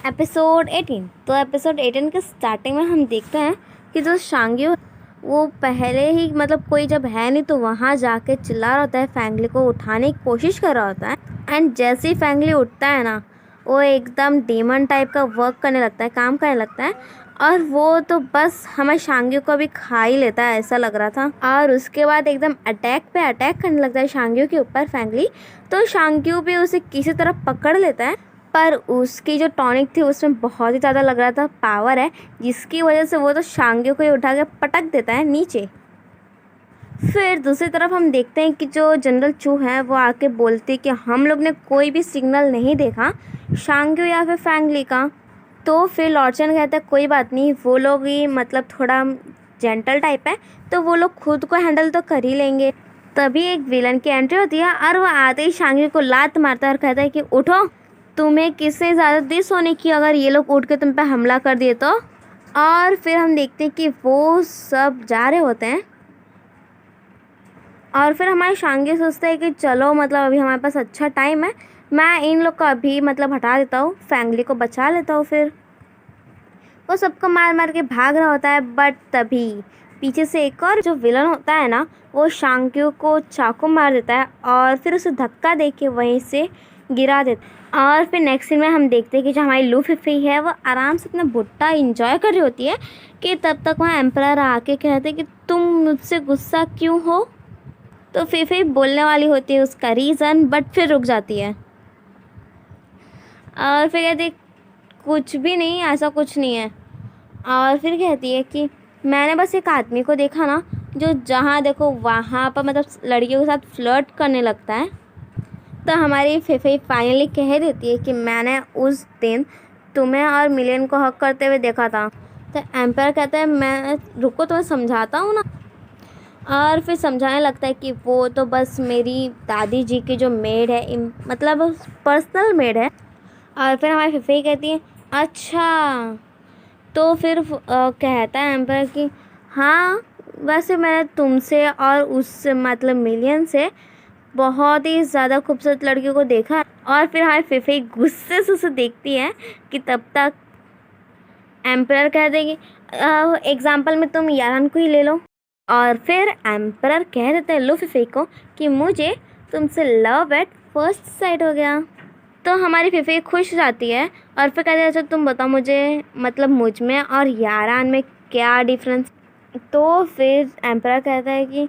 Episode 18। तो episode 18 के starting में हम देखते हैं कि जो शांग्यू वो पहले ही मतलब कोई जब है नहीं तो वहाँ जाके चिल्ला रहा होता है, फैंगली को उठाने की कोशिश कर रहा होता है। एंड जैसे ही फैंगली उठता है ना, वो एकदम डीमन टाइप का वर्क करने लगता है, काम करने लगता है। और वो तो बस हमें शांग्यू को भी खा ही लेता है ऐसा लग रहा था। और उसके बाद एकदम अटैक पे अटैक करने लगता है शांग्यू के ऊपर फैंगली। तो शांग्यू भी उसे किसी तरह पकड़ लेता है, पर उसकी जो टॉनिक थी उसमें बहुत ही ज़्यादा लग रहा था पावर है, जिसकी वजह से वो तो शांग्यू को ही उठा के पटक देता है नीचे। फिर दूसरी तरफ हम देखते हैं कि जो जनरल चू है वो आके बोलती है कि हम लोग ने कोई भी सिग्नल नहीं देखा शांग्यू या फिर फैंगली का। तो फिर लॉर्ड चेन कहता है कोई बात नहीं, वो लोग ही मतलब थोड़ा जेंटल टाइप है तो वो लोग खुद को हैंडल तो कर ही लेंगे। तभी एक विलन की एंट्री होती है और वो आते ही शांग्यू को लात मारता है और कहता है कि उठो, तुम्हें किससे इजाज़त दी सोने की अगर ये लोग उठ के तुम पे हमला कर दिए तो। और फिर हम देखते हैं कि वो सब जा रहे होते हैं और फिर हमारे शांग्यू सोचते हैं कि चलो मतलब अभी हमारे पास अच्छा टाइम है, मैं इन लोग को अभी मतलब हटा देता हूँ, फैंगली को बचा लेता हूँ। फिर वो सबको मार मार के भाग रहा होता है, बट तभी पीछे से एक और जो विलन होता है ना वो शांग्यू को चाकू मार देता है और फिर उसे धक्का दे के वहीं से गिरा देता है। और फिर नेक्स्ट सीन में हम देखते हैं कि जो हमारी लू फिफी है वो आराम से अपना भुट्टा इंजॉय कर रही होती है कि तब तक वहाँ एम्परर आके कहते हैं कि तुम मुझसे गुस्सा क्यों हो। तो फिफी बोलने वाली होती है उसका रीज़न, बट फिर रुक जाती है और फिर कहती है कुछ भी नहीं, ऐसा कुछ नहीं है। और फिर कहती है कि मैंने बस एक आदमी को देखा ना जो जहाँ देखो वहाँ पर मतलब लड़कियों के साथ फ्लर्ट करने लगता है। तो हमारी फिफी फाइनली कह देती है कि मैंने उस दिन तुम्हें और मिलियन को हक करते हुए देखा था। तो एम्पायर कहता है मैं रुको तो मैं समझाता हूँ ना। और फिर समझाने लगता है कि वो तो बस मेरी दादी जी की जो मेड है, मतलब पर्सनल मेड है। और फिर हमारी फिफी कहती है अच्छा। तो फिर कहता है एम्पायर कि हाँ वैसे मैंने तुमसे और उस मतलब मिलियन से बहुत ही ज़्यादा खूबसूरत लड़कियों को देखा। और फिर हमारी फिफी गुस्से से उसे देखती है कि तब तक एम्परर कह देगी एग्जाम्पल में तुम यारान को ही ले लो। और फिर एम्परर कह देते हैं लो फिफी को कि मुझे तुमसे लव एट फर्स्ट साइट हो गया। तो हमारी फिफी खुश हो जाती है और फिर कहते हैं अच्छा तुम बताओ मुझे मतलब मुझ में और यारान में क्या डिफरेंस। तो फिर एम्परर कहता है कि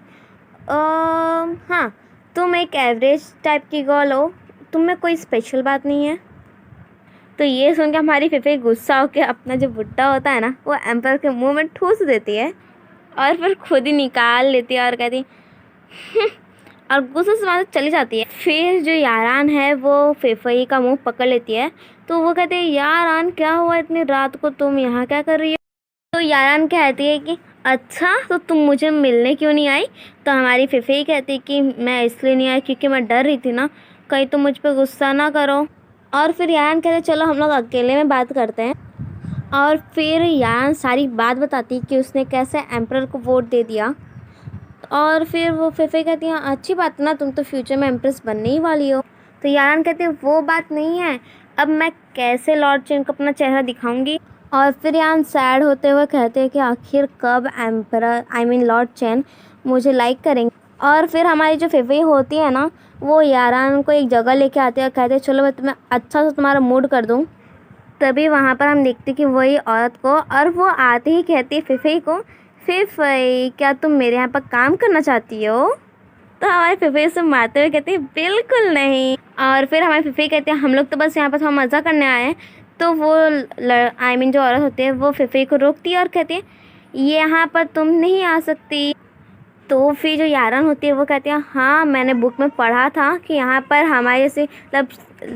हाँ तुम एक एवरेज टाइप की गर्ल हो, तुम में कोई स्पेशल बात नहीं है। तो ये सुन के हमारी फिफी गुस्सा होकर अपना जो भुट्टा होता है ना वो एम्पर के मुंह में ठूस देती है और फिर खुद ही निकाल लेती है और कहती "हम्म", और गुस्से से वहाँ से चली जाती है। फिर जो यारान है वो फिफी का मुंह पकड़ लेती है। तो वो कहती है यारान क्या हुआ इतनी रात को, तुम यहाँ क्या कर रही हो। तो यारान कहती है कि अच्छा तो तुम मुझे मिलने क्यों नहीं आई। तो हमारी फिफी कहती है कि मैं इसलिए नहीं आई क्योंकि मैं डर रही थी ना कहीं तुम मुझ पर गुस्सा ना करो। और फिर यारान कहते चलो हम लोग अकेले में बात करते हैं। और फिर यारान सारी बात बताती कि उसने कैसे एम्परर को वोट दे दिया। और फिर वो फिफी कहती है अच्छी बात ना, तुम तो फ्यूचर में एम्प्रेस बनने ही वाली हो। तो यारान कहते हैं वो बात नहीं है, अब मैं कैसे लॉर्ड चेन को अपना चेहरा दिखाऊंगी। और फिर यारान सैड होते हुए कहते हैं कि आखिर कब एम्परर लॉर्ड चेन मुझे लाइक करेंगे। और फिर हमारी जो फिफी होती है ना वो यारान को एक जगह लेके आते हैं और कहते हैं चलो मैं तुम्हें अच्छा सा तुम्हारा मूड कर दूँ। तभी वहाँ पर हम देखते कि वही औरत को, और वो आते ही कहती है फिफी को फिफी क्या तुम मेरे यहाँ पर काम करना चाहती हो। तो हमारे फिफी से मारते हुए कहती है बिल्कुल नहीं। और फिर हमारी फिफी कहती है हम लोग तो बस यहाँ पर थोड़ा मज़ा करने आए हैं। तो वो जो औरत होती है वो फिफी को रोकती है और कहती है यहाँ पर तुम नहीं आ सकती। तो फिर जो यारान होती है वो कहती है हाँ मैंने बुक में पढ़ा था कि यहाँ पर हमारे से मतलब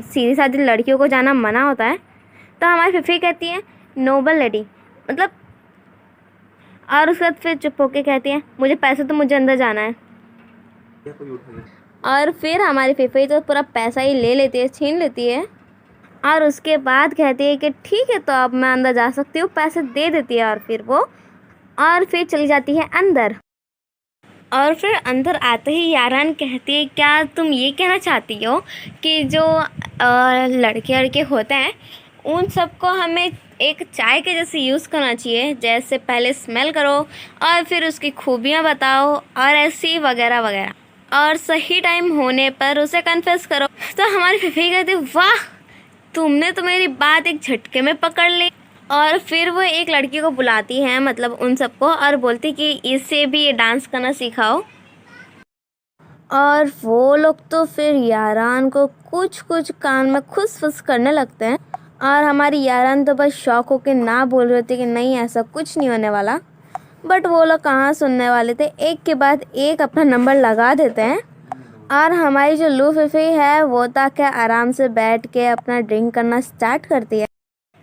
सीधी सादी लड़कियों को जाना मना होता है। तो हमारी फिफी कहती है नोबल लेडी मतलब, और उसके बाद फिर चुप होके कहती है मुझे पैसे तो मुझे अंदर जाना है। और फिर हमारी फिफी तो पूरा पैसा ही ले लेती है, छीन लेती है। और उसके बाद कहती है कि ठीक है तो अब मैं अंदर जा सकती हूँ, पैसे दे देती है। और फिर वो और फिर चली जाती है अंदर। और फिर अंदर आते ही यारान कहती है क्या तुम ये कहना चाहती हो कि जो लड़के लड़के होते हैं उन सबको हमें एक चाय के जैसे यूज़ करना चाहिए, जैसे पहले स्मेल करो और फिर उसकी खूबियाँ बताओ और ऐसी वगैरह वगैरह, और सही टाइम होने पर उसे कन्फेस करो। तो हमारी फिफी कहती वाह, तुमने तो मेरी बात एक झटके में पकड़ ली। और फिर वो एक लड़की को बुलाती है, मतलब उन सबको, और बोलती कि इससे भी ये डांस करना सिखाओ। और वो लोग तो फिर यारान को कुछ कुछ कान में खुस-फुस करने लगते हैं, और हमारी यारान तो बस शॉक होकर ना बोल रही थी कि नहीं ऐसा कुछ नहीं होने वाला। बट वो लोग कहाँ सुनने वाले थे, एक के बाद एक अपना नंबर लगा देते हैं। और हमारी जो लू फिफी है वो ताकि आराम से बैठ के अपना ड्रिंक करना स्टार्ट करती है।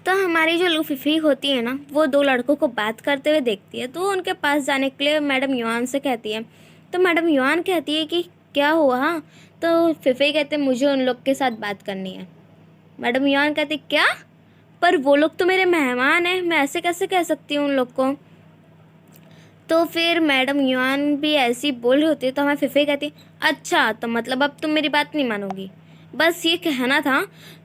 तो हमारी जो लू फिफी होती है ना, वो दो लड़कों को बात करते हुए देखती है, तो उनके पास जाने के लिए मैडम युआन से कहती है। तो मैडम युआन कहती है कि क्या हुआ? हाँ, तो फिफी कहते हैं मुझे उन लोग के साथ बात करनी है। मैडम युआन कहती क्या? पर वो लोग तो मेरे मेहमान हैं, मैं ऐसे कैसे कह सकती हूँ उन लोग को? तो फिर मैडम युआन भी ऐसी बोल रही होती है, तो हमारी फिफी कहती अच्छा, तो मतलब अब तुम मेरी बात नहीं मानोगी। बस ये कहना था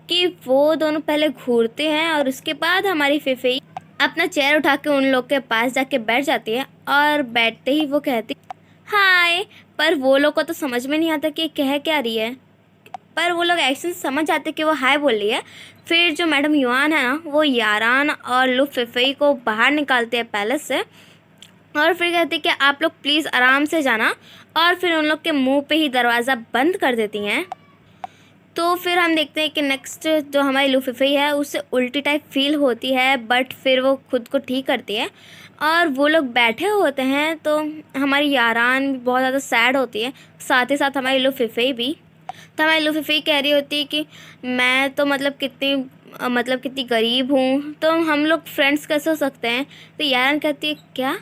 कि वो दोनों पहले घूरते हैं, और उसके बाद हमारी फिफी अपना चेयर उठा के उन लोग के पास जाके बैठ जाती है, और बैठते ही वो कहती हाय। पर वो लोग को तो समझ में नहीं आता कि कह क्या रही है, पर वो लोग एक्शन समझ जाते कि वो हाय बोल रही है। फिर जो मैडम युआन है ना, वो यारान और लू फिफी को बाहर निकालते हैं पैलेस से, और फिर कहती कि आप लोग प्लीज़ आराम से जाना, और फिर उन लोग के मुंह पे ही दरवाज़ा बंद कर देती हैं। तो फिर हम देखते हैं कि नेक्स्ट जो हमारी लू फिफी है उससे उल्टी टाइप फील होती है, बट फिर वो खुद को ठीक करती है, और वो लोग बैठे होते हैं। तो हमारी यारान भी बहुत ज़्यादा सैड होती है, साथ ही साथ हमारी लू फिफी भी। तो हमारी लू फिफी कह रही होती है कि मैं तो मतलब कितनी गरीब हूँ, तो हम लोग फ्रेंड्स कैसे हो सकते हैं? तो यारान कहती है क्या?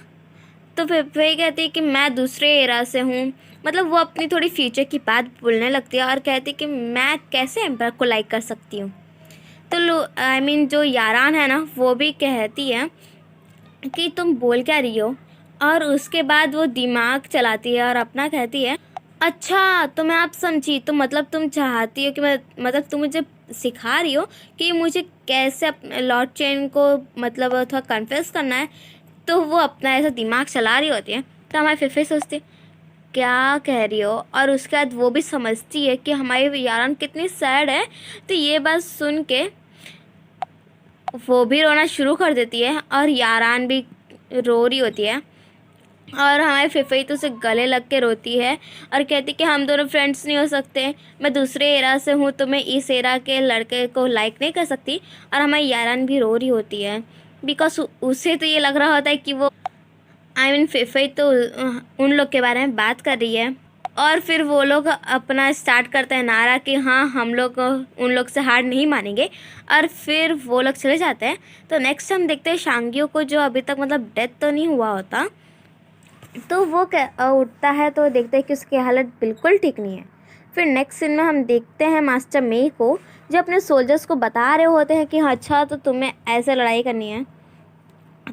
तो फिफी कहती है कि मैं दूसरे एरा से हूँ, मतलब वो अपनी थोड़ी फ्यूचर की बात बोलने लगती है, और कहती है कि मैं कैसे एम्पर को लाइक कर सकती हूँ। तो जो यारान है ना, वो भी कहती है कि तुम बोल क्या रही हो, और उसके बाद वो दिमाग चलाती है और अपना कहती है अच्छा, तो मैं आप समझी, तो मतलब तुम चाहती हो कि मतलब तुम मुझे सिखा रही हो कि मुझे कैसे अपने लॉर्ड चेन को मतलब थोड़ा कन्फेस करना है। तो वो अपना ऐसा दिमाग चला रही होती है। तो हमारी फिफी सोचती क्या कह रही हो, और उसके बाद वो भी समझती है कि हमारी यारान कितनी सैड है। तो ये बात सुन के वो भी रोना शुरू कर देती है, और यारान भी रो रही होती है, और हमारी फिफी तो उसे गले लग के रोती है और कहती कि हम दोनों फ्रेंड्स नहीं हो सकते, मैं दूसरे एरा से हूँ, तो मैं इस एरा के लड़के को लाइक नहीं कर सकती। और हमारी यारान भी रो रही होती है, बिकॉज उसे तो ये लग रहा होता है कि वो फिफी तो उन लोग के बारे में बात कर रही है। और फिर वो लोग अपना स्टार्ट करते हैं नारा कि हाँ, हम लोग उन लोग से हार नहीं मानेंगे, और फिर वो लोग चले जाते हैं। तो नेक्स्ट हम देखते हैं शांगियो को, जो अभी तक मतलब डेथ तो नहीं हुआ होता, तो वो उठता है, तो देखते हैं कि उसकी हालत बिल्कुल ठीक नहीं है। फिर नेक्स्ट सीन में हम देखते हैं मास्टर मेई को, जो अपने सोल्जर्स को बता रहे होते हैं कि अच्छा, तो तुम्हें ऐसे लड़ाई करनी है।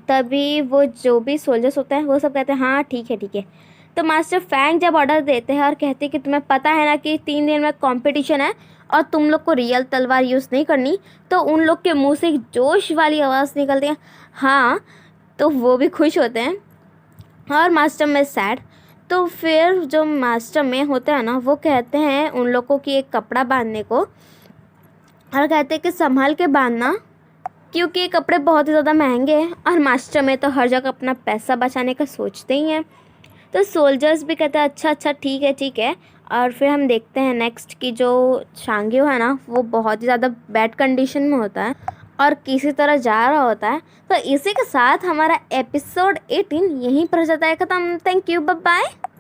तभी वो जो भी सोल्जर्स होते हैं वो सब कहते हैं हाँ ठीक है ठीक है। तो मास्टर फैंग जब ऑर्डर देते हैं और कहते हैं कि तुम्हें पता है ना कि 3 दिन में कंपटीशन है, और तुम लोग को रियल तलवार यूज़ नहीं करनी, तो उन लोग के मुंह से एक जोश वाली आवाज़ निकलती है हाँ। तो वो भी खुश होते हैं, और मास्टर में सैड। तो फिर जो मास्टर में होते हैं ना, वो कहते हैं उन लोगों की एक कपड़ा बांधने को, और कहते हैं कि संभाल के बांधना, क्योंकि ये कपड़े बहुत ही ज़्यादा महंगे हैं, और मास्टर में तो हर जगह अपना पैसा बचाने का सोचते ही हैं। तो सोल्जर्स भी कहते हैं अच्छा अच्छा ठीक है ठीक है। और फिर हम देखते हैं नेक्स्ट की जो शांगियो है ना, वो बहुत ही ज़्यादा बैड कंडीशन में होता है और किसी तरह जा रहा होता है। तो इसी के साथ हमारा एपिसोड 18 यहीं पर हो जाता है ख़त्म। Thank you, bye bye.